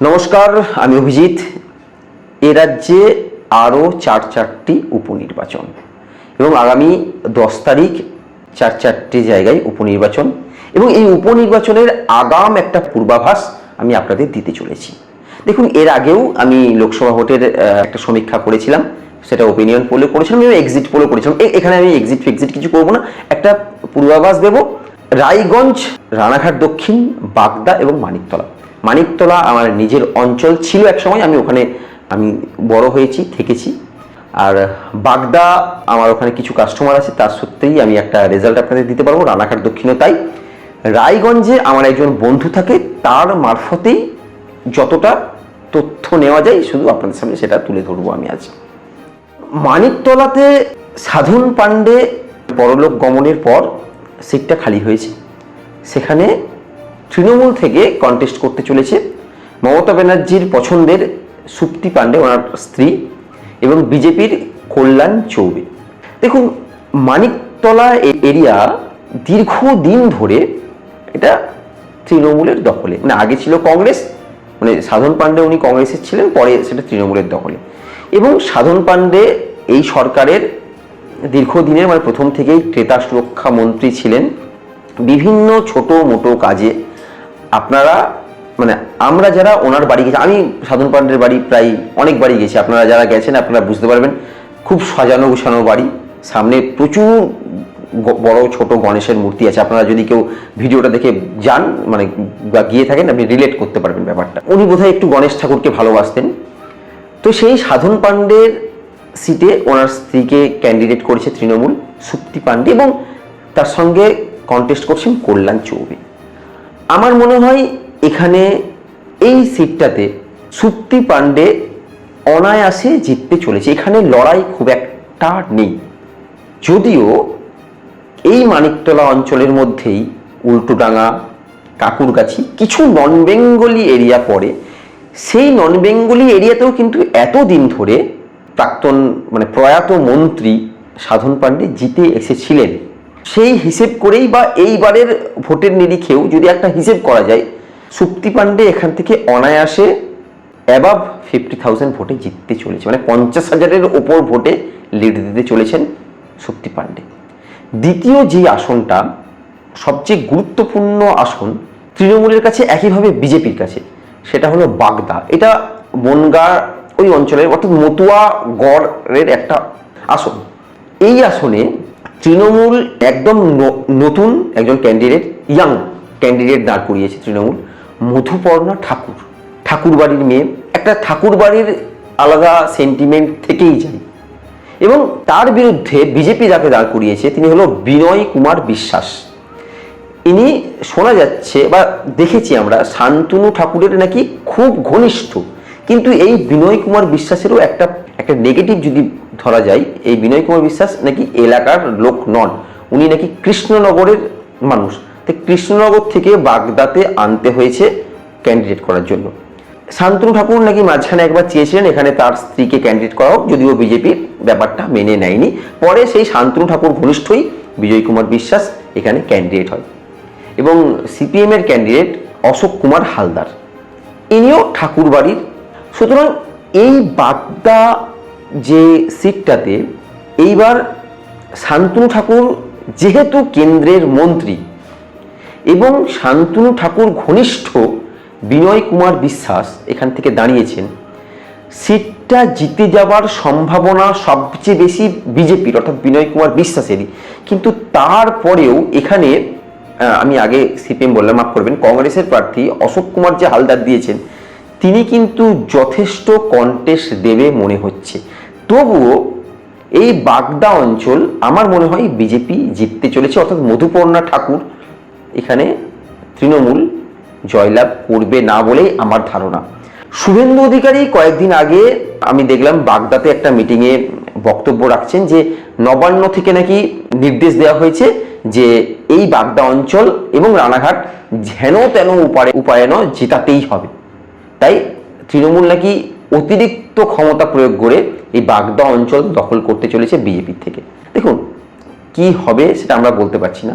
নমস্কার, আমি অভিজিৎ। এ রাজ্যে আরও চারটি উপনির্বাচন এবং আগামী 10 তারিখ চারটি জায়গায় উপনির্বাচন, এবং এই উপনির্বাচনের আগাম একটা পূর্বাভাস আমি আপনাদের দিতে চলেছি। দেখুন, এর আগেও আমি লোকসভা ভোটের একটা সমীক্ষা করেছিলাম, সেটা ওপিনিয়ন পোলে করেছিলাম এবং এক্সিট পোলে করেছিলাম। এখানে আমি এক্সিট কিছু করবো না, একটা পূর্বাভাস দেব। রায়গঞ্জ, রানাঘাট দক্ষিণ, বাগদা এবং মানিকতলা আমার নিজের অঞ্চল ছিল এক সময়, ওখানে আমি বড় হয়েছি, থেকেছি। আর বাগদা আমার ওখানে কিছু কাস্টমার আছে, তার সত্ত্বেই আমি একটা রেজাল্ট আপনাদের দিতে পারবো। রানাঘাট দক্ষিণও তাই। রায়গঞ্জে আমার একজন বন্ধু থাকে, তার মারফতেই যতটা তথ্য নেওয়া যায় শুধু আপনাদের সামনে সেটা তুলে ধরবো আমি আজ। মানিকতলাতে সাধন পাণ্ডে পরলোক গমনের পর সিটটা খালি হয়েছে। সেখানে তৃণমূল থেকে কন্টেস্ট করতে চলেছে মমতা ব্যানার্জির পছন্দের সুপ্তি পাণ্ডে, ওনার স্ত্রী, এবং বিজেপির কল্যাণ চৌবে। দেখুন, মানিকতলা এরিয়া দীর্ঘদিন ধরে এটা তৃণমূলের দখলে, আগে ছিল কংগ্রেস, সাধন পাণ্ডে উনি কংগ্রেসের ছিলেন, পরে সেটা তৃণমূলের দখলে। এবং সাধন পাণ্ডে এই সরকারের দীর্ঘদিনের প্রথম থেকেই ক্রেতা সুরক্ষা মন্ত্রী ছিলেন। বিভিন্ন ছোট মোটো কাজে আমরা যারা ওনার বাড়ি গেছি, আমি সাধন পাণ্ডের বাড়ি প্রায় অনেক বাড়ি গেছি, আপনারা যারা গেছেন আপনারা বুঝতে পারবেন। খুব সাজানো গুছানো বাড়ি, সামনে প্রচুর বড় ছোট গণেশের মূর্তি আছে। আপনারা যদি কেউ ভিডিওটা দেখে যান, বা গিয়ে থাকেন, আপনি রিলেট করতে পারবেন ব্যাপারটা। উনি বোধহয় একটু গণেশ ঠাকুরকে ভালোবাসতেন। তো সেই সাধন পাণ্ডের সিটে ওনার স্ত্রীকে ক্যান্ডিডেট করেছে তৃণমূল, সুপ্তি পাণ্ডে, এবং তার সঙ্গে কন্টেস্ট করছেন কল্যাণ চৌবে। আমার মনে হয় এখানে এই সিটটাতে সুপ্তি পাণ্ডে অনায়াসে জিততে চলেছে। এখানে লড়াই খুব একটা নেই, যদিও এই মানিকতলা অঞ্চলের মধ্যেই উল্টোডাঙ্গা, কাকুরগাছি, কিছু নন বেঙ্গলি এরিয়া পড়ে। সেই নন বেঙ্গলি এরিয়াতেও কিন্তু এতদিন ধরে প্রাক্তন প্রয়াত মন্ত্রী সাধন পাণ্ডে জিতে এসেছিলেন। সেই হিসেব করেই বা এইবারের ভোটের নিরিখেও যদি একটা হিসেব করা যায়, সুপ্তি পাণ্ডে এখান থেকে অনায়াসে অ্যাবাভ 50,000 ভোটে জিততে চলেছে, 50,000-এর ওপর ভোটে লিড দিতে চলেছেন সুপ্তি পাণ্ডে। দ্বিতীয় যে আসনটা সবচেয়ে গুরুত্বপূর্ণ আসন তৃণমূলের কাছে, একইভাবে বিজেপির কাছে, সেটা হলো বাগদা। এটা বনগাঁ ওই অঞ্চলের, অর্থাৎ মতুয়া গড়ের একটা আসন। এই আসনে তৃণমূল একদম নতুন একজন ক্যান্ডিডেট, ইয়াং ক্যান্ডিডেট দাঁড় করিয়েছে তৃণমূল, মধুপর্ণা ঠাকুর। ঠাকুর বাড়ির মেয়ে, একটা ঠাকুর বাড়ির আলাদা সেন্টিমেন্ট থেকেই যায়। এবং তার বিরুদ্ধে বিজেপি যাকে দাঁড় করিয়েছে তিনি হলো বিনয় কুমার বিশ্বাস। ইনি শোনা যাচ্ছে বা দেখেছি আমরা শান্তনু ঠাকুরের নাকি খুব ঘনিষ্ঠ। কিন্তু এই বিনয় কুমার বিশ্বাসেরও একটা নেগেটিভ যদি ধরা যায়, এই বিনয় কুমার বিশ্বাস নাকি এলাকার লোক নন, উনি নাকি কৃষ্ণনগরের মানুষ। তো কৃষ্ণনগর থেকে বাগদাতে আনতে হয়েছে ক্যান্ডিডেট করার জন্য। শান্তনু ঠাকুর নাকি মাঝখানে একবার চেয়েছিলেন এখানে তার স্ত্রীকে ক্যান্ডিডেট করা হোক, যদিও বিজেপির ব্যাপারটা মেনে নেয়নি। পরে সেই শান্তনু ঠাকুর ঘনিষ্ঠই বিজয় কুমার বিশ্বাস এখানে ক্যান্ডিডেট হয়। এবং সিপিএমের ক্যান্ডিডেট অশোক কুমার হালদার, ইনিও ঠাকুর বাড়ির। সুতরাং এই বাগদা যে সিটটাতে এইবার শান্তনু ঠাকুর যেহেতু কেন্দ্রের মন্ত্রী এবং শান্তনু ঠাকুর ঘনিষ্ঠ বিনয় কুমার বিশ্বাস এখান থেকে দাঁড়িয়েছেন, সিটটা জিতে যাবার সম্ভাবনা সবচেয়ে বেশি বিজেপির, অর্থাৎ বিনয় কুমার বিশ্বাসেরই। কিন্তু তারপরেও এখানে আমি আগে সিপিএম বললাম, মাফ করবেন, কংগ্রেসের প্রার্থী অশোক কুমার যে হালদার দিয়েছেন তিনি কিন্তু যথেষ্ট কন্টেস্ট দেবে মনে হচ্ছে। তবুও এই বাগদা অঞ্চল আমার মনে হয় বিজেপি জিততে চলেছে, অর্থাৎ মধুপর্ণা ঠাকুর এখানে তৃণমূল জয়লাভ করবে না বলেই আমার ধারণা। শুভেন্দু অধিকারী কয়েকদিন আগে আমি দেখলাম বাগদাতে একটা মিটিংয়ে বক্তব্য রাখছেন যে নবান্ন থেকে নাকি নির্দেশ দেওয়া হয়েছে যে এই বাগদা অঞ্চল এবং রানাঘাট যেন তেন উপায়ন জেতাতেই হবে। তাই তৃণমূল নাকি অতিরিক্ত ক্ষমতা প্রয়োগ করে এই বাগদা অঞ্চল দখল করতে চলেছে বিজেপির থেকে। দেখুন কি হবে সেটা আমরা বলতে পারছি না।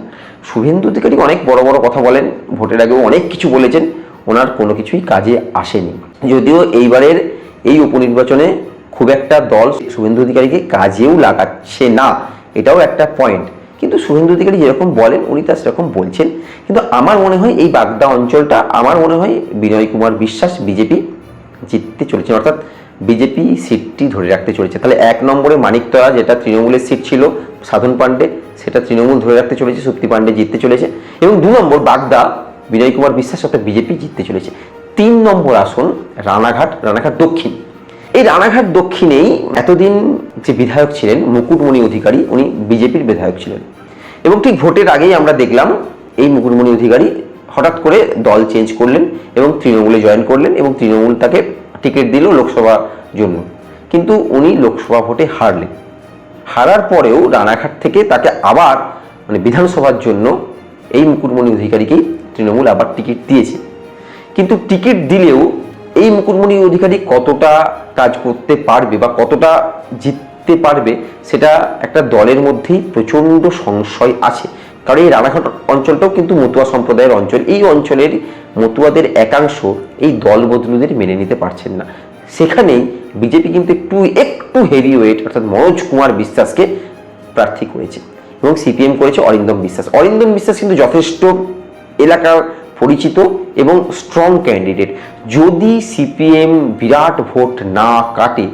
শুভেন্দু অধিকারী অনেক বড় বড় কথা বলেন, ভোটের আগেও অনেক কিছু বলেছেন, ওনার কোনো কিছুই কাজে আসেনি। যদিও এইবারের এই উপনির্বাচনে খুব একটা দল শুভেন্দু অধিকারীকে কাজেও লাগাচ্ছে না, এটাও একটা পয়েন্ট। কিন্তু শুভেন্দু অধিকারী যেরকম বলেন উনি তা সেরকম বলছেন। কিন্তু আমার মনে হয় এই বাগদা অঞ্চলটা, আমার মনে হয় বিনয় কুমার বিশ্বাস বিজেপি জিততে চলেছে, অর্থাৎ বিজেপি সিটটি ধরে রাখতে চলেছে। তাহলে 1 নম্বরে মানিকতলা, যেটা তৃণমূলের সিট ছিল সাধন পাণ্ডে, সেটা তৃণমূল ধরে রাখতে চলেছে, সুপ্তি পাণ্ডে জিততে চলেছে। এবং 2 নম্বর বাগদা, বিনয় কুমার বিশ্বাস অর্থাৎ বিজেপি জিততে চলেছে। 3 নম্বর আসন রানাঘাট দক্ষিণ। এই রানাঘাট দক্ষিণেই এতদিন যে বিধায়ক ছিলেন মুকুটমণি অধিকারী, উনি বিজেপির বিধায়ক ছিলেন। এবং ঠিক ভোটের আগেই আমরা দেখলাম এই মুকুটমণি অধিকারী হঠাৎ করে দল চেঞ্জ করলেন এবং তৃণমূলে জয়েন করলেন, এবং তৃণমূল তাকে টিকিট দিল লোকসভার জন্য। কিন্তু উনি লোকসভা ভোটে হারার পরেও রানাঘাট থেকে তাকে আবার বিধানসভার জন্য এই মুকুটমণি অধিকারীকেই তৃণমূল আবার টিকিট দিয়েছে। কিন্তু টিকিট দিলেও এই মুকুটমণি অধিকারী কতটা কাজ করতে পারবে বা কতটা জিততে পারবে, সেটা একটা দলের মধ্যেই প্রচণ্ড সংশয় আছে। কারণ এই রানাঘাট অঞ্চলটাও কিন্তু মতুয়া সম্প্রদায়ের অঞ্চল। এই অঞ্চলের মতুয়াদের একাংশ এই দল বদলুদের মেনে নিতে পারছেন না। সেখানেই বিজেপি কিন্তু একটু হেভি ওয়েট অর্থাৎ মনোজ কুমার বিশ্বাসকে প্রার্থী করেছে, এবং সিপিএম করেছে অরিন্দম বিশ্বাস কিন্তু যথেষ্ট এলাকার পরিচিত এবং স্ট্রং ক্যান্ডিডেট। যদি সিপিএম বিরাট ভোট না কাটে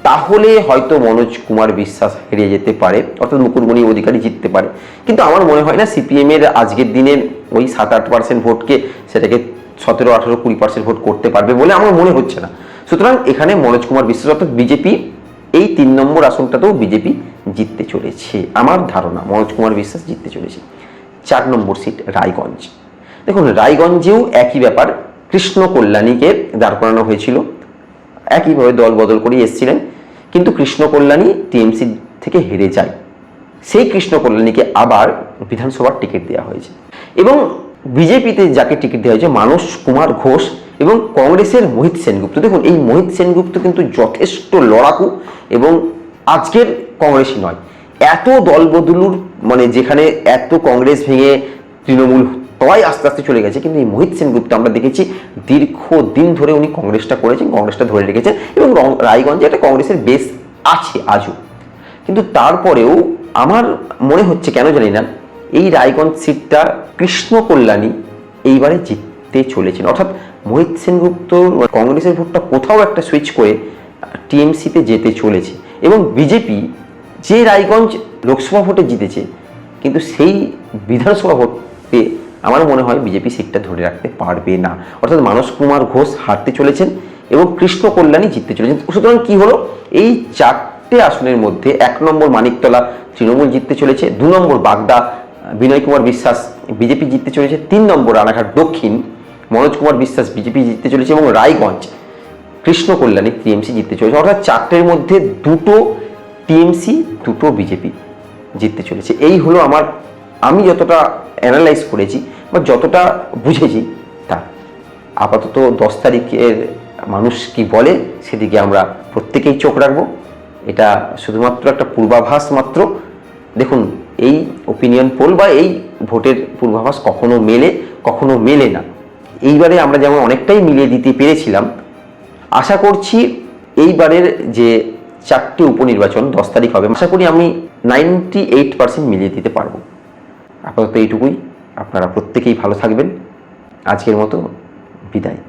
তাহলে হয়তো মনোজ কুমার বিশ্বাস হেরে যেতে পারে, অর্থাৎ মুকুটমণি অধিকারী জিততে পারে। কিন্তু আমার মনে হয় না সিপিএমের আজকের দিনের ওই 7-8% ভোটকে সেটাকে 17-18-20% ভোট করতে পারবে বলে আমার মনে হচ্ছে না। সুতরাং এখানে মনোজ কুমার বিশ্বাস অর্থাৎ বিজেপি এই 3 নম্বর আসনটাতেও বিজেপি জিততে চলেছে। আমার ধারণা মনোজ কুমার বিশ্বাস জিততে চলেছে। 4 নম্বর সিট রায়গঞ্জ। দেখুন রায়গঞ্জেও একই ব্যাপার, কৃষ্ণ কল্যাণীকে দাঁড় করানো হয়েছিল, একইভাবে দল বদল করে এসেছিলেন, কিন্তু কৃষ্ণ কল্যাণী টিএমসি থেকে হেরে যায়। সেই কৃষ্ণ কল্যাণীকে আবার বিধানসভার টিকিট দেওয়া হয়েছে। এবং বিজেপিতে যাকে টিকিট দেওয়া হয়েছে মানস কুমার ঘোষ, এবং কংগ্রেসের মোহিত সেনগুপ্ত। দেখুন এই মোহিত সেনগুপ্ত কিন্তু যথেষ্ট লড়াকু, এবং আজকের কংগ্রেসই নয়, এত দল বদলুর যেখানে এত কংগ্রেস ভেঙে তৃণমূল সবাই আস্তে আস্তে চলে গেছে, কিন্তু এই মোহিত সেনগুপ্ত আমরা দেখেছি দীর্ঘদিন ধরে উনি কংগ্রেসটা করেছেন, কংগ্রেসটা ধরে রেখেছেন, এবং রায়গঞ্জে একটা কংগ্রেসের বেস আছে আজও। কিন্তু তারপরেও আমার মনে হচ্ছে, কেন জানি না, এই রায়গঞ্জ সিটটা কৃষ্ণ কল্যাণী এইবারে জিততে চলেছেন, অর্থাৎ মোহিত সেনগুপ্ত কংগ্রেসের ভোটটা কোথাও একটা সুইচ করে টিএমসিতে যেতে চলেছে। এবং বিজেপি যে রায়গঞ্জ লোকসভা ভোটে জিতেছে, কিন্তু সেই বিধানসভা ভোটে আমার মনে হয় বিজেপি সিটটা ধরে রাখতে পারবে না, অর্থাৎ মানস কুমার ঘোষ হারতে চলেছেন এবং কৃষ্ণ কল্যাণী জিততে চলেছেন। সুতরাং কি হলো, এই 4টে আসনের মধ্যে 1 নম্বর মানিকতলা তৃণমূল জিততে চলেছে, 2 নম্বর বাগদা বিনয় কুমার বিশ্বাস বিজেপি জিততে চলেছে, 3 নম্বর রানাঘাট দক্ষিণ মনোজ কুমার বিশ্বাস বিজেপি জিততে চলেছে, এবং রায়গঞ্জ কৃষ্ণ কল্যাণী টিএমসি জিততে চলেছে। অর্থাৎ 4টের মধ্যে 2টো টিএমসি 2টো বিজেপি জিততে চলেছে। এই হলো আমি যতটা অ্যানালাইজ করেছি বা যতটা বুঝেছি তা। আপাতত 10 তারিখের মানুষ কি বলে সেদিকে আমরা প্রত্যেকেই চোখ রাখবো। এটা শুধুমাত্র একটা পূর্বাভাস মাত্র। দেখুন এই ওপিনিয়ন পোল বা এই ভোটের পূর্বাভাস কখনো মেলে না। এইবারে আমরা যেমন অনেকটাই মিলিয়ে দিতে পেরেছিলাম, আশা করছি এইবারের যে 4টে উপনির্বাচন 10 তারিখ হবে, আশা করি আমি 98% মিলিয়ে দিতে পারবো। আপাতত এইটুকুই। আপনারা প্রত্যেকেই ভালো থাকবেন। আজকের মতো বিদায়।